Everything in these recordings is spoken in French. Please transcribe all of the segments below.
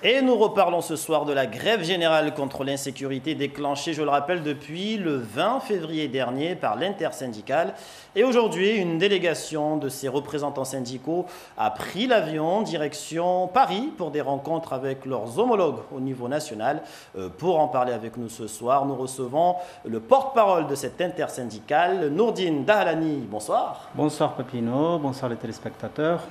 Et nous reparlons ce soir de la grève générale contre l'insécurité déclenchée, je le rappelle, depuis le 20 février dernier par l'intersyndicale. Et aujourd'hui, une délégation de ses représentants syndicaux a pris l'avion direction Paris pour des rencontres avec leurs homologues au niveau national. Pour en parler avec nous ce soir, nous recevons le porte-parole de cette intersyndicale, Nourdine Dahalani. Bonsoir. Bonsoir Papineau, bonsoir les téléspectateurs.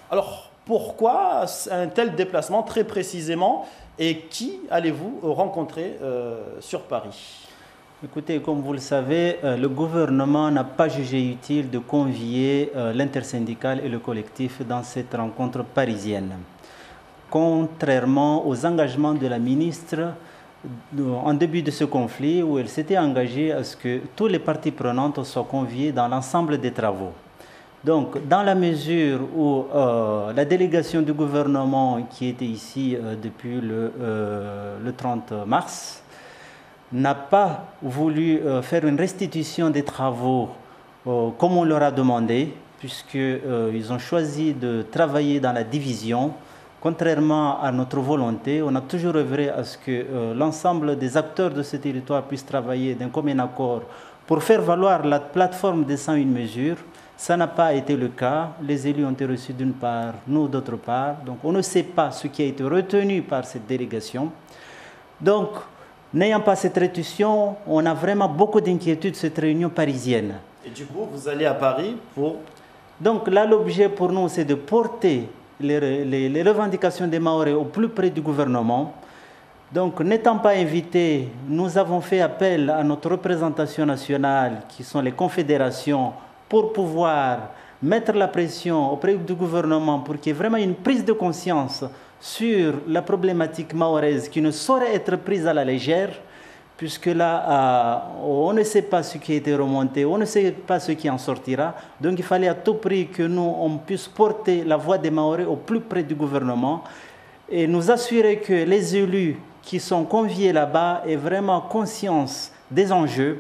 Alors, pourquoi un tel déplacement très précisément et qui allez-vous rencontrer sur Paris? Écoutez, comme vous le savez, le gouvernement n'a pas jugé utile de convier l'intersyndicale et le collectif dans cette rencontre parisienne. Contrairement aux engagements de la ministre en début de ce conflit où elle s'était engagée à ce que tous les parties prenantes soient conviés dans l'ensemble des travaux. Donc, dans la mesure où la délégation du gouvernement qui était ici depuis le 30 mars n'a pas voulu faire une restitution des travaux comme on leur a demandé, puisqu'ils ont choisi de travailler dans la division. Contrairement à notre volonté, on a toujours œuvré à ce que l'ensemble des acteurs de ce territoire puissent travailler d'un commun accord pour faire valoir la plateforme des 101 mesures. Ça n'a pas été le cas. Les élus ont été reçus d'une part, nous d'autre part. Donc on ne sait pas ce qui a été retenu par cette délégation. Donc, n'ayant pas cette restitution, on a vraiment beaucoup d'inquiétudes de cette réunion parisienne. Et du coup, vous allez à Paris pour... Donc là, l'objet pour nous, c'est de porter les revendications des Mahorais au plus près du gouvernement. Donc, n'étant pas invités, nous avons fait appel à notre représentation nationale, qui sont les confédérations, pour pouvoir mettre la pression auprès du gouvernement pour qu'il y ait vraiment une prise de conscience sur la problématique mahoraise qui ne saurait être prise à la légère, puisque là, on ne sait pas ce qui a été remonté, on ne sait pas ce qui en sortira. Donc il fallait à tout prix que nous, on puisse porter la voix des Mahorais au plus près du gouvernement et nous assurer que les élus qui sont conviés là-bas aient vraiment conscience des enjeux.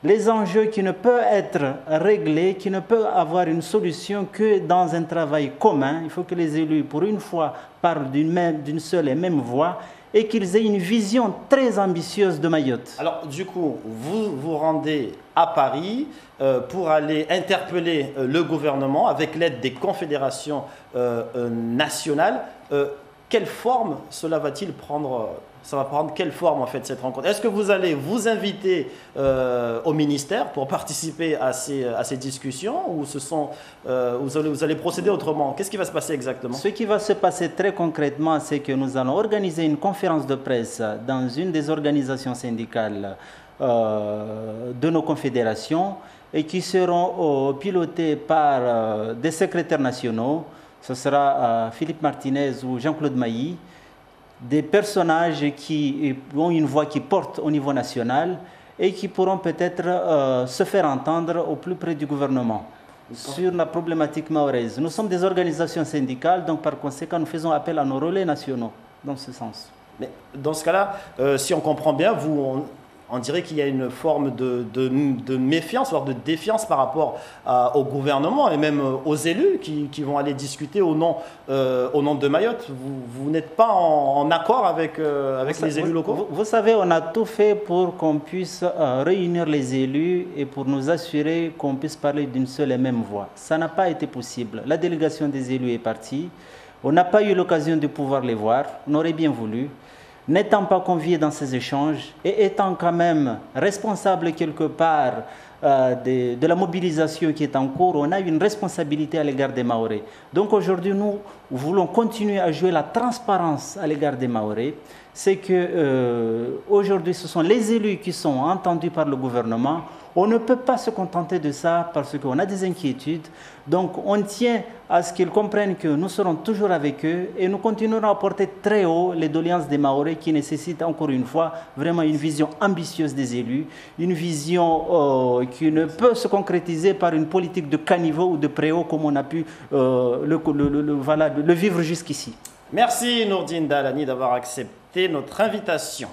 Les enjeux qui ne peuvent être réglés, qui ne peuvent avoir une solution que dans un travail commun. Il faut que les élus, pour une fois, parlent d'une seule et même voix et qu'ils aient une vision très ambitieuse de Mayotte. Alors, du coup, vous vous rendez à Paris pour aller interpeller le gouvernement avec l'aide des confédérations nationales. Quelle forme cela va-t-il prendre ? Ça va prendre quelle forme en fait cette rencontre? Est-ce que vous allez vous inviter au ministère pour participer à ces discussions ou vous allez procéder autrement? Qu'est-ce qui va se passer exactement? Ce qui va se passer très concrètement, c'est que nous allons organiser une conférence de presse dans une des organisations syndicales de nos confédérations et qui seront pilotées par des secrétaires nationaux. Ce sera Philippe Martinez ou Jean-Claude Mailly. Des personnages qui ont une voix qui porte au niveau national et qui pourront peut-être se faire entendre au plus près du gouvernement sur la problématique mahoraise. Nous sommes des organisations syndicales, donc par conséquent, nous faisons appel à nos relais nationaux dans ce sens. Mais dans ce cas-là, si on comprend bien, on dirait qu'il y a une forme de méfiance, voire de défiance par rapport au gouvernement et même aux élus qui vont aller discuter au nom de Mayotte. Vous n'êtes pas en accord avec les élus locaux? Vous savez, on a tout fait pour qu'on puisse réunir les élus et pour nous assurer qu'on puisse parler d'une seule et même voix. Ça n'a pas été possible. La délégation des élus est partie. On n'a pas eu l'occasion de pouvoir les voir. On aurait bien voulu. N'étant pas conviés dans ces échanges et étant quand même responsable quelque part de la mobilisation qui est en cours, on a une responsabilité à l'égard des Mahorais. Donc aujourd'hui, nous voulons continuer à jouer la transparence à l'égard des Mahorais. C'est que aujourd'hui, ce sont les élus qui sont entendus par le gouvernement. On ne peut pas se contenter de ça parce qu'on a des inquiétudes. Donc on tient à ce qu'ils comprennent que nous serons toujours avec eux et nous continuerons à porter très haut les doléances des Mahorais qui nécessitent encore une fois vraiment une vision ambitieuse des élus, une vision qui ne peut se concrétiser par une politique de caniveau ou de préau comme on a pu le vivre jusqu'ici. Merci Nourdine Dahalani d'avoir accepté notre invitation.